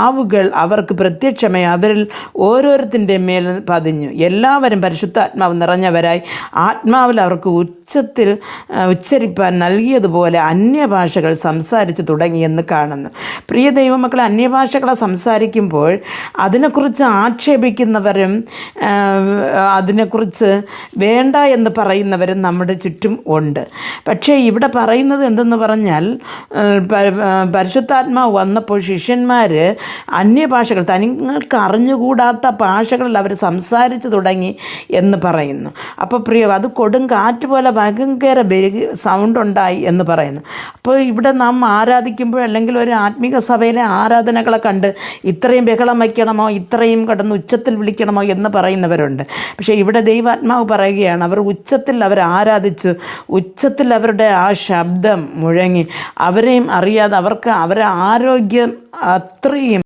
ആവുകൾ അവർക്ക് പ്രത്യക്ഷമായി അവരിൽ ഓരോരുത്തൻ്റെ മേൽ പതിഞ്ഞു. എല്ലാവരും പരിശുദ്ധാത്മാവ് നിറഞ്ഞവരായി ആത്മാവിൽ അവർക്ക് ഉച്ചത്തിൽ ഉച്ചരിപ്പാൻ നൽകിയതുപോലെ അന്യഭാഷകൾ സംസാരിച്ചു തുടങ്ങിയെന്ന് കാണുന്നു. പ്രിയ ദൈവമക്കളെ, അന്യഭാഷകളെ സംസാരിക്കുമ്പോൾ അതിനെക്കുറിച്ച് ആക്ഷേപിക്കുന്നവരും അതിനെക്കുറിച്ച് വേണ്ട എന്ന് പറയുന്നവരും നമ്മുടെ ചുറ്റും ഉണ്ട്. പക്ഷേ ഇവിടെ പറയുന്നത് എന്തെന്ന് പറഞ്ഞാൽ, പരിശുദ്ധാത്മാവ് വന്നപ്പോൾ ശിഷ്യന്മാർ അന്യഭാഷകൾ, തങ്ങൾക്ക് അറിഞ്ഞുകൂടാത്ത ഭാഷകളിൽ അവർ സംസാരിച്ചു തുടങ്ങി എന്ന് പറയുന്നു. അപ്പോൾ അത് കൊടുങ്കാറ്റ് പോലെ ഭയങ്കര സൗണ്ട് ഉണ്ടായി എന്ന് പറയുന്നു. അപ്പോൾ ഇവിടെ നാം ആരാധിക്കുമ്പോൾ അല്ലെങ്കിൽ ഒരു ആത്മീക സഭയിലെ ആരാധനകളെ കണ്ട് ഇത്രയും ബഹളം വയ്ക്കണമോ, ഇത്രയും കടന്ന് ഉച്ചത്തിൽ വിളിക്കണമോ എന്ന് പറയുന്നവരുണ്ട്. പക്ഷേ ഇവിടെ ദൈവാത്മാവ് പറയുകയാണ്, അവർ ഉച്ചത്തിൽ അവർ ആരാധിച്ചു, ഉച്ചത്തിൽ അവരുടെ ആ ശബ്ദം മുഴങ്ങി, അവരെയും അറിയാതെ അവരുടെ ആരോഗ്യം അത്രയും